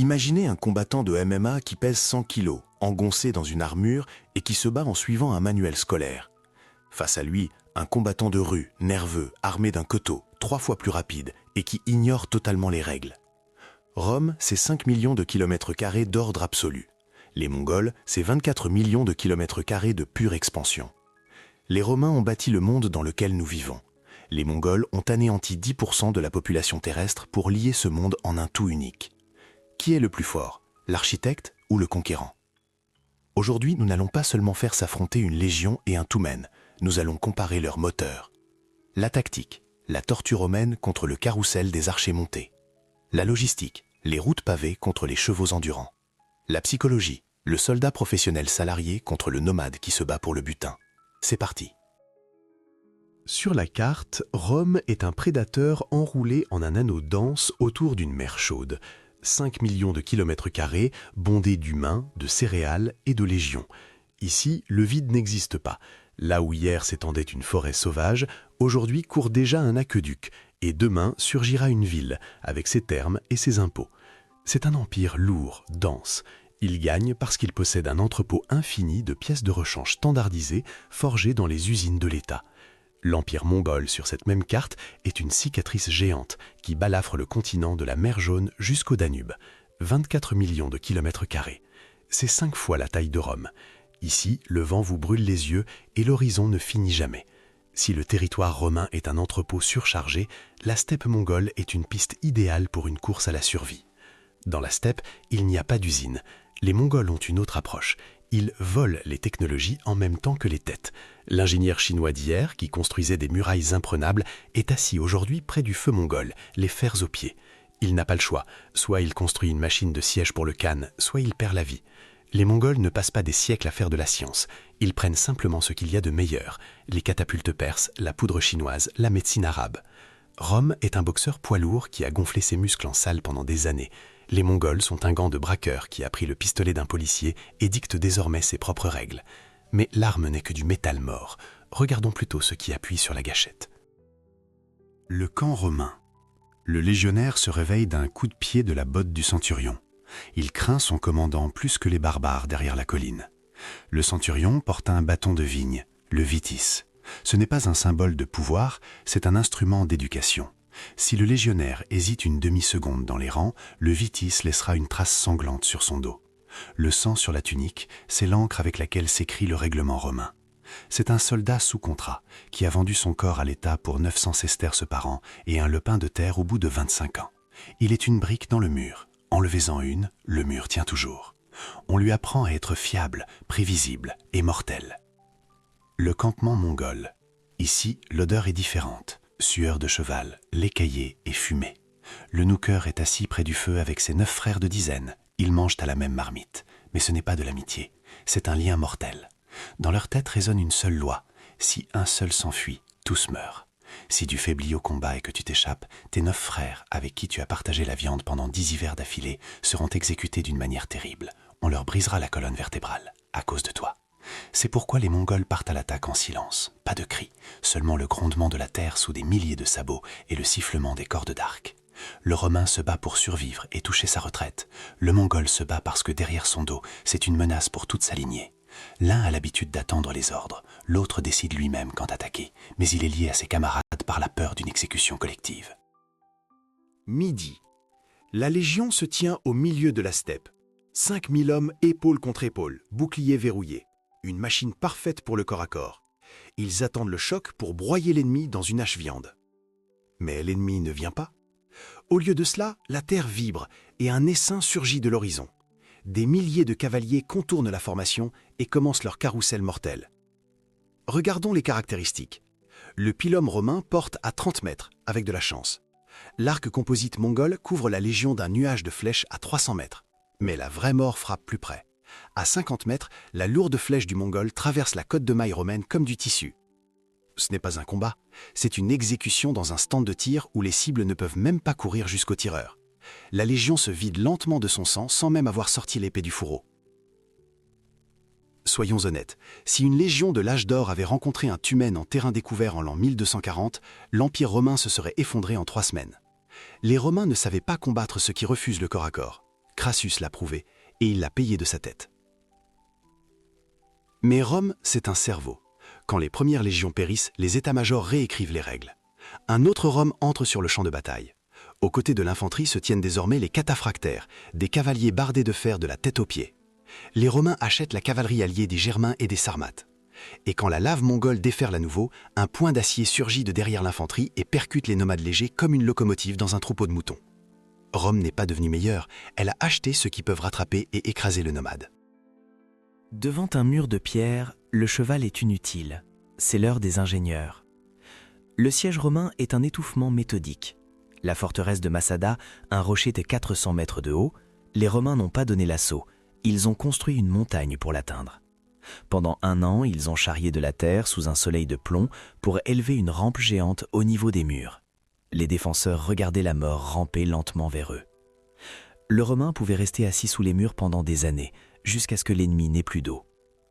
Imaginez un combattant de MMA qui pèse 100 kilos, engoncé dans une armure et qui se bat en suivant un manuel scolaire. Face à lui, un combattant de rue, nerveux, armé d'un couteau, 3 fois plus rapide et qui ignore totalement les règles. Rome, c'est 5 millions de kilomètres carrés d'ordre absolu. Les Mongols, c'est 24 millions de kilomètres carrés de pure expansion. Les Romains ont bâti le monde dans lequel nous vivons. Les Mongols ont anéanti 10% de la population terrestre pour lier ce monde en un tout unique. Qui est le plus fort, l'architecte ou le conquérant? Aujourd'hui, nous n'allons pas seulement faire s'affronter une légion et un toumen, nous allons comparer leurs moteurs. La tactique, la tortue romaine contre le carrousel des archers montés. La logistique, les routes pavées contre les chevaux endurants. La psychologie, le soldat professionnel salarié contre le nomade qui se bat pour le butin. C'est parti. Sur la carte, Rome est un prédateur enroulé en un anneau dense autour d'une mer chaude. 5 millions de kilomètres carrés, bondés d'humains, de céréales et de légions. Ici, le vide n'existe pas. Là où hier s'étendait une forêt sauvage, aujourd'hui court déjà un aqueduc, et demain surgira une ville, avec ses termes et ses impôts. C'est un empire lourd, dense. Il gagne parce qu'il possède un entrepôt infini de pièces de rechange standardisées forgées dans les usines de l'État. L'empire mongol sur cette même carte est une cicatrice géante qui balafre le continent de la mer Jaune jusqu'au Danube. 24 millions de kilomètres carrés. C'est 5 fois la taille de Rome. Ici, le vent vous brûle les yeux et l'horizon ne finit jamais. Si le territoire romain est un entrepôt surchargé, la steppe mongole est une piste idéale pour une course à la survie. Dans la steppe, il n'y a pas d'usine. Les Mongols ont une autre approche. Ils volent les technologies en même temps que les têtes. L'ingénieur chinois d'hier, qui construisait des murailles imprenables, est assis aujourd'hui près du feu mongol, les fers aux pieds. Il n'a pas le choix. Soit il construit une machine de siège pour le Khan, soit il perd la vie. Les Mongols ne passent pas des siècles à faire de la science. Ils prennent simplement ce qu'il y a de meilleur. Les catapultes perses, la poudre chinoise, la médecine arabe. Rome est un boxeur poids lourd qui a gonflé ses muscles en salle pendant des années. Les Mongols sont un gant de braqueur qui a pris le pistolet d'un policier et dicte désormais ses propres règles. Mais l'arme n'est que du métal mort. Regardons plutôt ce qui appuie sur la gâchette. Le camp romain. Le légionnaire se réveille d'un coup de pied de la botte du centurion. Il craint son commandant plus que les barbares derrière la colline. Le centurion porte un bâton de vigne, le vitis. Ce n'est pas un symbole de pouvoir, c'est un instrument d'éducation. Si le légionnaire hésite une demi-seconde dans les rangs, le vitis laissera une trace sanglante sur son dos. Le sang sur la tunique, c'est l'encre avec laquelle s'écrit le règlement romain. C'est un soldat sous contrat qui a vendu son corps à l'État pour 900 sesterces par an et un lepin de terre au bout de 25 ans. Il est une brique dans le mur. Enlevez-en une, le mur tient toujours. On lui apprend à être fiable, prévisible et mortel. Le campement mongol. Ici, l'odeur est différente. Sueur de cheval, lait caillé et fumée. Le nooker est assis près du feu avec ses 9 frères de dizaine. Ils mangent à la même marmite. Mais ce n'est pas de l'amitié, c'est un lien mortel. Dans leur tête résonne une seule loi. Si un seul s'enfuit, tous meurent. Si tu faiblis au combat et que tu t'échappes, tes 9 frères, avec qui tu as partagé la viande pendant 10 hivers d'affilée, seront exécutés d'une manière terrible. On leur brisera la colonne vertébrale, à cause de toi. C'est pourquoi les Mongols partent à l'attaque en silence. Pas de cris, seulement le grondement de la terre sous des milliers de sabots et le sifflement des cordes d'arc. Le Romain se bat pour survivre et toucher sa retraite. Le Mongol se bat parce que derrière son dos, c'est une menace pour toute sa lignée. L'un a l'habitude d'attendre les ordres, l'autre décide lui-même quand attaquer, mais il est lié à ses camarades par la peur d'une exécution collective. Midi. La Légion se tient au milieu de la steppe. 5000 hommes épaule contre épaule, boucliers verrouillés. Une machine parfaite pour le corps à corps. Ils attendent le choc pour broyer l'ennemi dans une hache-viande. Mais l'ennemi ne vient pas. Au lieu de cela, la terre vibre et un essaim surgit de l'horizon. Des milliers de cavaliers contournent la formation et commencent leur carrousel mortel. Regardons les caractéristiques. Le pilum romain porte à 30 mètres, avec de la chance. L'arc composite mongol couvre la légion d'un nuage de flèches à 300 mètres. Mais la vraie mort frappe plus près. À 50 mètres, la lourde flèche du mongol traverse la côte de mailles romaine comme du tissu. Ce n'est pas un combat, c'est une exécution dans un stand de tir où les cibles ne peuvent même pas courir jusqu'au tireur. La légion se vide lentement de son sang sans même avoir sorti l'épée du fourreau. Soyons honnêtes, si une légion de l'âge d'or avait rencontré un Tumen en terrain découvert en l'an 1240, l'Empire romain se serait effondré en 3 semaines. Les Romains ne savaient pas combattre ceux qui refusent le corps à corps. Crassus l'a prouvé, et il l'a payé de sa tête. Mais Rome, c'est un cerveau. Quand les premières légions périssent, les états-majors réécrivent les règles. Un autre Rome entre sur le champ de bataille. Aux côtés de l'infanterie se tiennent désormais les cataphractaires, des cavaliers bardés de fer de la tête aux pieds. Les Romains achètent la cavalerie alliée des Germains et des Sarmates. Et quand la lave mongole déferle à nouveau, un point d'acier surgit de derrière l'infanterie et percute les nomades légers comme une locomotive dans un troupeau de moutons. Rome n'est pas devenue meilleure, elle a acheté ceux qui peuvent rattraper et écraser le nomade. Devant un mur de pierre, le cheval est inutile. C'est l'heure des ingénieurs. Le siège romain est un étouffement méthodique. La forteresse de Massada, un rocher de 400 mètres de haut, les Romains n'ont pas donné l'assaut. Ils ont construit une montagne pour l'atteindre. Pendant 1 an, ils ont charrié de la terre sous un soleil de plomb pour élever une rampe géante au niveau des murs. Les défenseurs regardaient la mort ramper lentement vers eux. Le Romain pouvait rester assis sous les murs pendant des années, jusqu'à ce que l'ennemi n'ait plus d'eau.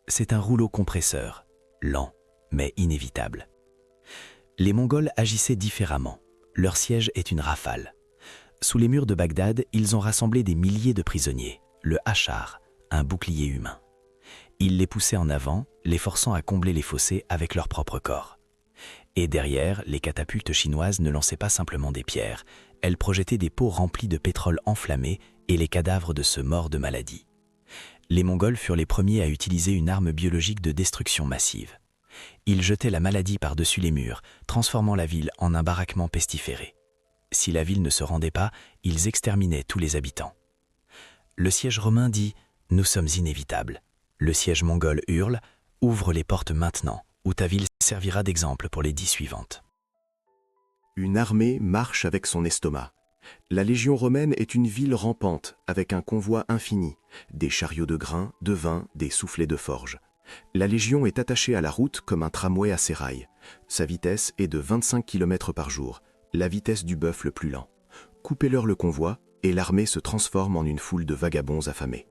C'est un rouleau compresseur, lent, mais inévitable. Les Mongols agissaient différemment. Leur siège est une rafale. Sous les murs de Bagdad, ils ont rassemblé des milliers de prisonniers, le hachar, un bouclier humain. Ils les poussaient en avant, les forçant à combler les fossés avec leur propre corps. Et derrière, les catapultes chinoises ne lançaient pas simplement des pierres, elles projetaient des pots remplis de pétrole enflammé et les cadavres de ceux morts de maladie. Les Mongols furent les premiers à utiliser une arme biologique de destruction massive. Ils jetaient la maladie par-dessus les murs, transformant la ville en un baraquement pestiféré. Si la ville ne se rendait pas, ils exterminaient tous les habitants. Le siège romain dit « Nous sommes inévitables ». Le siège mongol hurle « Ouvre les portes maintenant, ou ta ville servira d'exemple pour les 10 suivantes ». Une armée marche avec son estomac. La Légion romaine est une ville rampante, avec un convoi infini, des chariots de grains, de vin, des soufflets de forge. La Légion est attachée à la route comme un tramway à ses rails. Sa vitesse est de 25 km par jour, la vitesse du bœuf le plus lent. Coupez-leur le convoi, et l'armée se transforme en une foule de vagabonds affamés.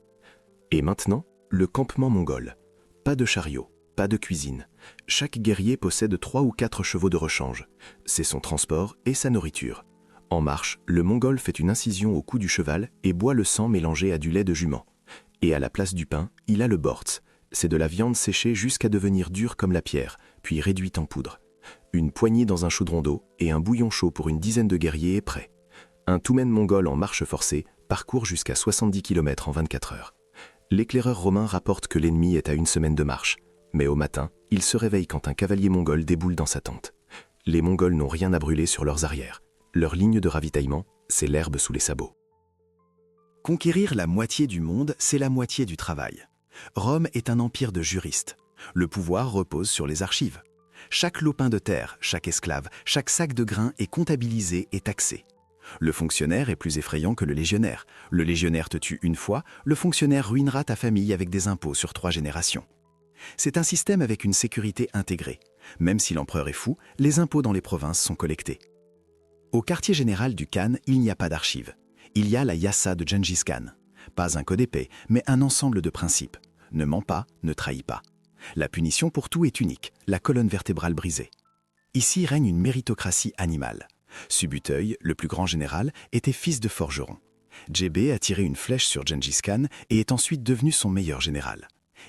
Et maintenant, le campement mongol. Pas de chariot, pas de cuisine. Chaque guerrier possède 3 ou 4 chevaux de rechange. C'est son transport et sa nourriture. En marche, le Mongol fait une incision au cou du cheval et boit le sang mélangé à du lait de jument. Et à la place du pain, il a le bortz. C'est de la viande séchée jusqu'à devenir dure comme la pierre, puis réduite en poudre. Une poignée dans un chaudron d'eau et un bouillon chaud pour une dizaine de guerriers est prêt. Un toumen mongol en marche forcée parcourt jusqu'à 70 km en 24 heures. L'éclaireur romain rapporte que l'ennemi est à 1 semaine de marche. Mais au matin, il se réveille quand un cavalier mongol déboule dans sa tente. Les Mongols n'ont rien à brûler sur leurs arrières. Leur ligne de ravitaillement, c'est l'herbe sous les sabots. Conquérir la moitié du monde, c'est la moitié du travail. Rome est un empire de juristes. Le pouvoir repose sur les archives. Chaque lopin de terre, chaque esclave, chaque sac de grains est comptabilisé et taxé. Le fonctionnaire est plus effrayant que le légionnaire. Le légionnaire te tue une fois, le fonctionnaire ruinera ta famille avec des impôts sur 3 générations. C'est un système avec une sécurité intégrée. Même si l'empereur est fou, les impôts dans les provinces sont collectés. Au quartier général du Khan, il n'y a pas d'archives. Il y a la Yassa de Gengis Khan. Pas un code épais, mais un ensemble de principes. Ne mens pas, ne trahis pas. La punition pour tout est unique, la colonne vertébrale brisée. Ici règne une méritocratie animale. Subuteuil, le plus grand général, était fils de forgeron. Djébé a tiré une flèche sur Gengis Khan et est ensuite devenu son meilleur général.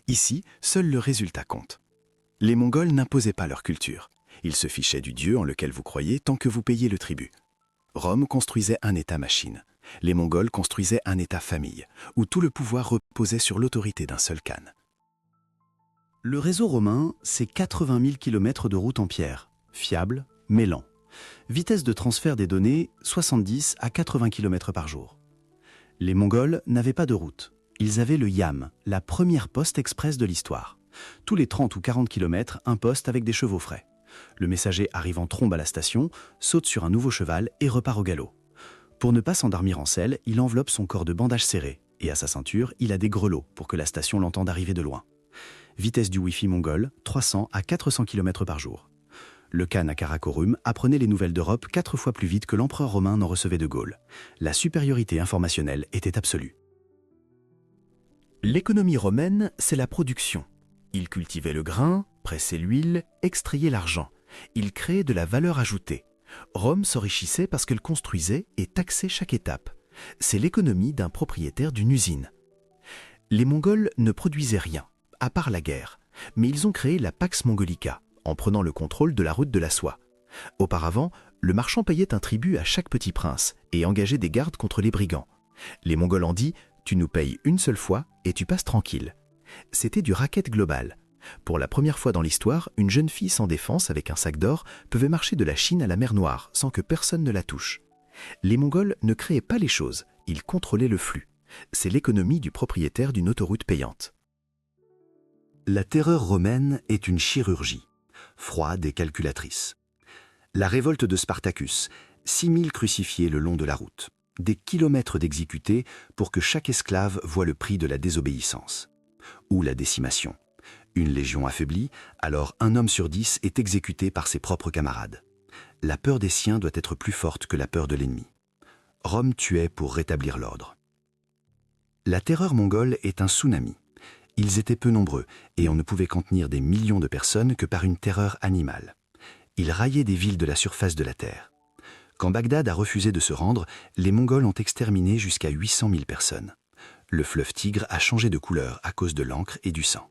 Ici, seul le résultat compte. Les Mongols n'imposaient pas leur culture. Ils se fichaient du dieu en lequel vous croyez tant que vous payez le tribut. Rome construisait un État-machine. Les Mongols construisaient un État-famille, où tout le pouvoir reposait sur l'autorité d'un seul khan. Le réseau romain, c'est 80 000 km de route en pierre, fiable, mais lent. Vitesse de transfert des données, 70 à 80 km par jour. Les Mongols n'avaient pas de route. Ils avaient le Yam, la première poste express de l'histoire. Tous les 30 ou 40 km, un poste avec des chevaux frais. Le messager arrive en trombe à la station, saute sur un nouveau cheval et repart au galop. Pour ne pas s'endormir en selle, il enveloppe son corps de bandages serrés et à sa ceinture, il a des grelots pour que la station l'entende arriver de loin. Vitesse du Wi-Fi mongol, 300 à 400 km par jour. Le Khan à Karakorum apprenait les nouvelles d'Europe 4 fois plus vite que l'empereur romain n'en recevait de Gaulle. La supériorité informationnelle était absolue. L'économie romaine, c'est la production. Il cultivait le grain, pressait l'huile, extrayait l'argent. Il créait de la valeur ajoutée. Rome s'enrichissait parce qu'elle construisait et taxait chaque étape. C'est l'économie d'un propriétaire d'une usine. Les Mongols ne produisaient rien, à part la guerre, mais ils ont créé la Pax Mongolica, en prenant le contrôle de la route de la soie. Auparavant, le marchand payait un tribut à chaque petit prince et engageait des gardes contre les brigands. Les Mongols ont dit « tu nous payes une seule fois et tu passes tranquille ». C'était du racket global. Pour la première fois dans l'histoire, une jeune fille sans défense avec un sac d'or pouvait marcher de la Chine à la mer Noire sans que personne ne la touche. Les Mongols ne créaient pas les choses, ils contrôlaient le flux. C'est l'économie du propriétaire d'une autoroute payante. La terreur romaine est une chirurgie, froide et calculatrice. La révolte de Spartacus, 6000 crucifiés le long de la route, des kilomètres d'exécutés pour que chaque esclave voie le prix de la désobéissance. Ou la décimation. Une légion affaiblie, alors un homme sur 10 est exécuté par ses propres camarades. La peur des siens doit être plus forte que la peur de l'ennemi. Rome tuait pour rétablir l'ordre. La terreur mongole est un tsunami. Ils étaient peu nombreux et on ne pouvait contenir des millions de personnes que par une terreur animale. Ils raillaient des villes de la surface de la terre. Quand Bagdad a refusé de se rendre, les Mongols ont exterminé jusqu'à 800 000 personnes. Le fleuve Tigre a changé de couleur à cause de l'encre et du sang.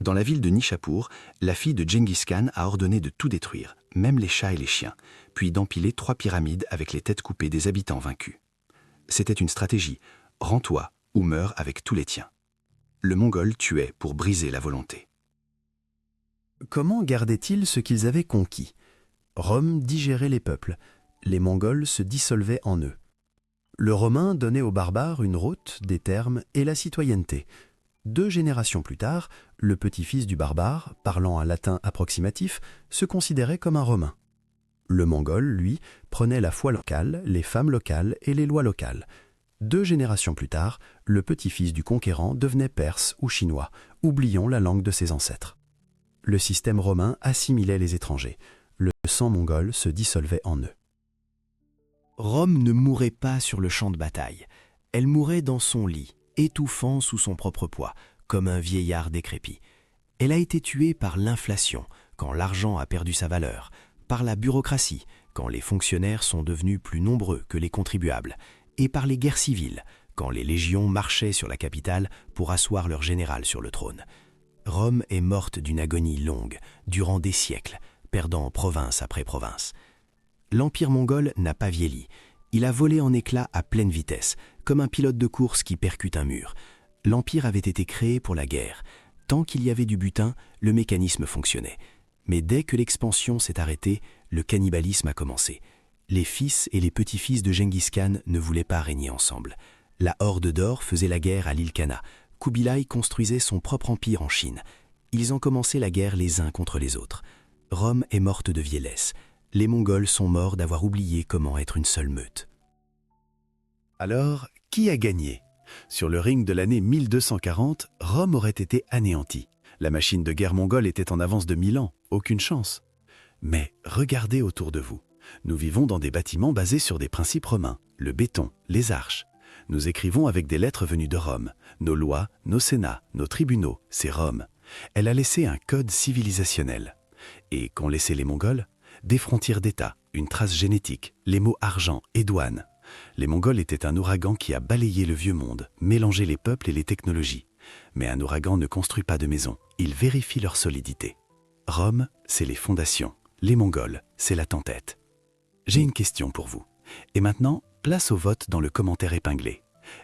Dans la ville de Nishapur, la fille de Genghis Khan a ordonné de tout détruire, même les chats et les chiens, puis d'empiler 3 pyramides avec les têtes coupées des habitants vaincus. C'était une stratégie, rends-toi ou meurs avec tous les tiens. Le Mongol tuait pour briser la volonté. Comment gardaient-ils ce qu'ils avaient conquis? Rome digérait les peuples, les Mongols se dissolvaient en eux. Le Romain donnait aux barbares une route, des termes et la citoyenneté. 2 générations plus tard, le petit-fils du barbare, parlant un latin approximatif, se considérait comme un Romain. Le Mongol, lui, prenait la foi locale, les femmes locales et les lois locales. 2 générations plus tard, le petit-fils du conquérant devenait perse ou chinois, oublions la langue de ses ancêtres. Le système romain assimilait les étrangers. Le sang mongol se dissolvait en eux. Rome ne mourait pas sur le champ de bataille. Elle mourait dans son lit, étouffant sous son propre poids, comme un vieillard décrépit. Elle a été tuée par l'inflation, quand l'argent a perdu sa valeur, par la bureaucratie, quand les fonctionnaires sont devenus plus nombreux que les contribuables, et par les guerres civiles, quand les légions marchaient sur la capitale pour asseoir leur général sur le trône. Rome est morte d'une agonie longue, durant des siècles, perdant province après province. L'Empire mongol n'a pas vieilli. Il a volé en éclats à pleine vitesse, comme un pilote de course qui percute un mur. L'Empire avait été créé pour la guerre. Tant qu'il y avait du butin, le mécanisme fonctionnait. Mais dès que l'expansion s'est arrêtée, le cannibalisme a commencé. Les fils et les petits-fils de Genghis Khan ne voulaient pas régner ensemble. La Horde d'Or faisait la guerre à l'Ilkhanat. Kubilai construisait son propre empire en Chine. Ils ont commencé la guerre les uns contre les autres. Rome est morte de vieillesse. Les Mongols sont morts d'avoir oublié comment être une seule meute. Alors, qui a gagné? Sur le ring de l'année 1240, Rome aurait été anéantie. La machine de guerre mongole était en avance de 1000 ans, aucune chance. Mais regardez autour de vous. Nous vivons dans des bâtiments basés sur des principes romains, le béton, les arches. Nous écrivons avec des lettres venues de Rome. Nos lois, nos sénats, nos tribunaux, c'est Rome. Elle a laissé un code civilisationnel. Et qu'ont laissé les Mongols? Des frontières d'État, une trace génétique, les mots argent et douane. Les Mongols étaient un ouragan qui a balayé le vieux monde, mélangé les peuples et les technologies. Mais un ouragan ne construit pas de maison, il vérifie leur solidité. Rome, c'est les fondations. Les Mongols, c'est la tempête. J'ai une question pour vous. Et maintenant, place au vote dans le commentaire épinglé.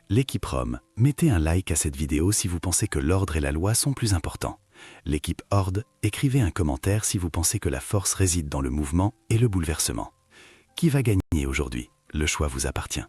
L'équipe Rome, mettez un like à cette vidéo si vous pensez que l'ordre et la loi sont plus importants. L'équipe Horde, écrivez un commentaire si vous pensez que la force réside dans le mouvement et le bouleversement. Qui va gagner aujourd'hui? Le choix vous appartient.